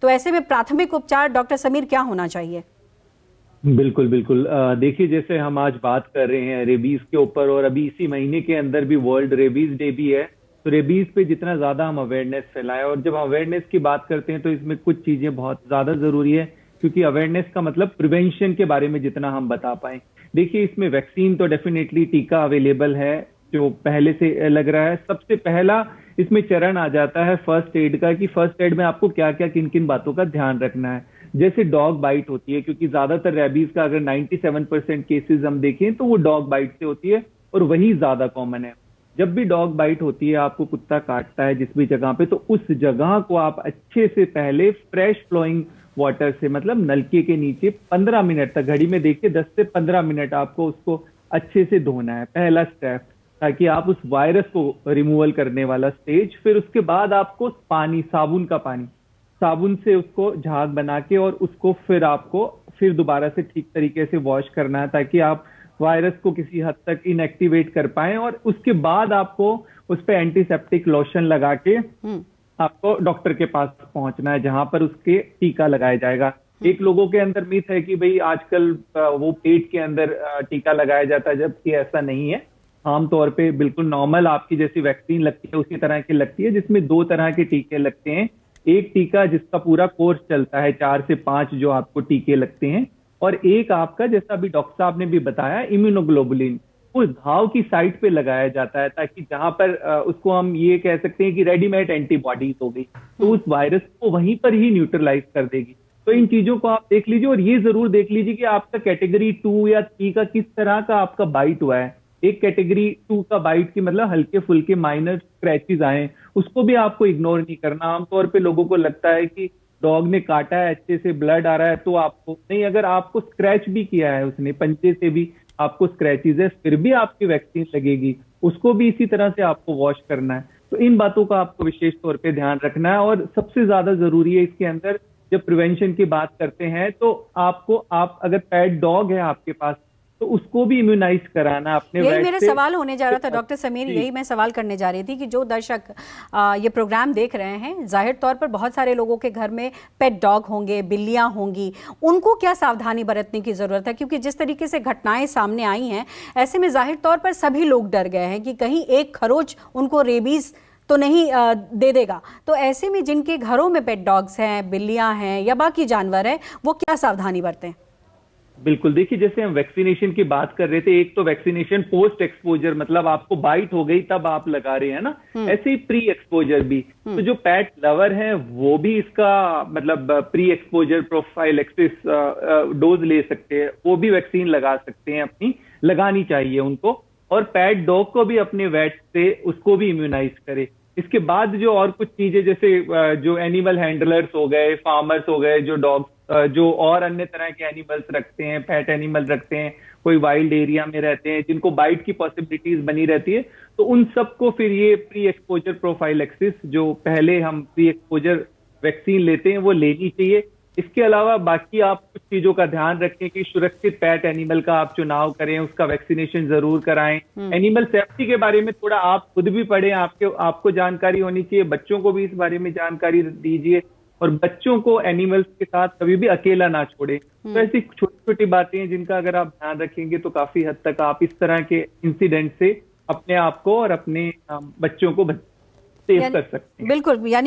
तो ऐसे में प्राथमिक उपचार डॉक्टर समीर क्या होना चाहिए? बिल्कुल बिल्कुल। देखिए, जैसे हम आज बात कर रहे हैं रेबीज के ऊपर, और अभी इसी महीने के अंदर भी वर्ल्ड रेबीज डे भी है। तो रेबीज पे जितना ज्यादा हम अवेयरनेस फैलाएं, और जब अवेयरनेस की बात करते हैं तो इसमें कुछ चीजें बहुत ज्यादा जरूरी है, क्योंकि अवेयरनेस का मतलब प्रिवेंशन के बारे में जितना हम बता पाए। देखिए, इसमें वैक्सीन तो डेफिनेटली टीका अवेलेबल है जो पहले से लग रहा है। सबसे पहला इसमें चरण आ जाता है फर्स्ट एड का, कि फर्स्ट एड में आपको क्या क्या किन किन बातों का ध्यान रखना है। जैसे डॉग बाइट होती है, क्योंकि ज्यादातर रेबीज का अगर 97% केसेस हम देखें तो वो डॉग बाइट से होती है, और वही ज्यादा कॉमन है। जब भी डॉग बाइट होती है, आपको कुत्ता काटता है जिस भी जगह पे, तो उस जगह को आप अच्छे से पहले फ्रेश फ्लोइंग वाटर से, मतलब नलके के नीचे 15 मिनट तक, घड़ी में देखिए 10 से 15 मिनट आपको उसको अच्छे से धोना है, पहला स्टेप, ताकि आप उस वायरस को रिमूवल करने वाला स्टेज। फिर उसके बाद आपको पानी, साबुन का पानी, साबुन से उसको झाग बना के, और उसको फिर आपको फिर दोबारा से ठीक तरीके से वॉश करना है, ताकि आप वायरस को किसी हद तक इनएक्टिवेट कर पाए। और उसके बाद आपको उस पर एंटीसेप्टिक लोशन लगा के आपको डॉक्टर के पास पहुंचना है, जहां पर उसके टीका लगाया जाएगा। एक लोगों के अंदर मिथ है कि भाई आजकल वो पेट के अंदर टीका लगाया जाता है, जबकि ऐसा नहीं है। आमतौर पे बिल्कुल नॉर्मल आपकी जैसी वैक्सीन लगती है उसी तरह की लगती है, जिसमें 2 तरह के टीके लगते हैं। एक टीका जिसका पूरा कोर्स चलता है, 4 से 5 जो आपको टीके लगते हैं, और एक आपका, जैसा अभी डॉक्टर साहब ने भी बताया, इम्यूनोग्लोबुलिन, उस घाव की साइट पे लगाया जाता है, ताकि जहां पर उसको हम ये कह सकते हैं कि रेडीमेड एंटीबॉडीज हो गई, तो उस वायरस को वहीं पर ही न्यूट्रलाइज कर देगी। तो इन चीजों को आप देख लीजिए, और ये जरूर देख लीजिए कि आपका कैटेगरी 2 या 3 का किस तरह का आपका बाइट हुआ है। एक कैटेगरी 2 का बाइट की मतलब हल्के फुल्के माइनर स्क्रैचेस आए, उसको भी आपको इग्नोर नहीं करना। आमतौर पे लोगों को लगता है कि डॉग ने काटा है, अच्छे से ब्लड आ रहा है, तो आपको नहीं, अगर आपको स्क्रैच भी किया है उसने, पंजे से भी आपको स्क्रैचेस है, फिर भी आपकी वैक्सीन लगेगी, उसको भी इसी तरह से आपको वॉश करना है। तो इन बातों का आपको विशेष तौर पे ध्यान रखना है। और सबसे ज्यादा जरूरी है इसके अंदर, जब प्रिवेंशन की बात करते हैं, तो आपको, आप अगर पेट डॉग है आपके पास, तो उसको भी इम्यूनाइज कराना अपने यही वेट मेरा से। सवाल होने जा रहा था डॉक्टर समीर, यही मैं सवाल करने जा रही थी कि जो दर्शक ये प्रोग्राम देख रहे हैं, जाहिर तौर पर बहुत सारे लोगों के घर में पेट डॉग होंगे, बिल्लियां होंगी, उनको क्या सावधानी बरतने की ज़रूरत है? क्योंकि जिस तरीके से घटनाएं सामने आई हैं, ऐसे में जाहिर तौर पर सभी लोग डर गए हैं कि कहीं एक खरोच उनको रेबीज़ तो नहीं दे देगा। तो ऐसे में जिनके घरों में पेट डॉग्स हैं, बिल्लियां हैं या बाकी जानवर हैं, वो क्या सावधानी बरतें? बिल्कुल, देखिए, जैसे हम वैक्सीनेशन की बात कर रहे थे, एक तो वैक्सीनेशन पोस्ट एक्सपोजर, मतलब आपको बाइट हो गई तब आप लगा रहे हैं ना, ऐसे ही प्री एक्सपोजर भी। तो जो पेट लवर हैं वो भी इसका मतलब प्री एक्सपोजर प्रोफाइलैक्सिस डोज ले सकते हैं, वो भी वैक्सीन लगा सकते हैं, अपनी लगानी चाहिए उनको। और पेट डॉग को भी अपने वेट से उसको भी इम्यूनाइज करे। इसके बाद जो और कुछ चीजें, जैसे जो एनिमल हैंडलर्स हो गए, फार्मर्स हो गए, जो डॉग, जो और अन्य तरह के एनिमल्स रखते हैं, पेट एनिमल रखते हैं, कोई वाइल्ड एरिया में रहते हैं, जिनको बाइट की पॉसिबिलिटीज बनी रहती है, तो उन सबको फिर ये प्री एक्सपोजर प्रोफाइलैक्सिस, जो पहले हम प्री एक्सपोजर वैक्सीन लेते हैं, वो लेनी चाहिए। इसके अलावा बाकी आप कुछ चीजों का ध्यान रखें कि सुरक्षित पेट एनिमल का आप चुनाव करें, उसका वैक्सीनेशन जरूर कराएं। एनिमल सेफ्टी के बारे में थोड़ा आप खुद भी पढ़ें, आपको जानकारी होनी चाहिए, बच्चों को भी इस बारे में जानकारी दीजिए, और बच्चों को एनिमल्स के साथ कभी भी अकेला ना छोड़े। तो ऐसी छोटी छोटी बातें हैं जिनका अगर आप ध्यान रखेंगे, तो काफी हद तक आप इस तरह के इंसिडेंट से अपने आप को और अपने बच्चों को सेव कर सकते हैं। बिल्कुल, यानी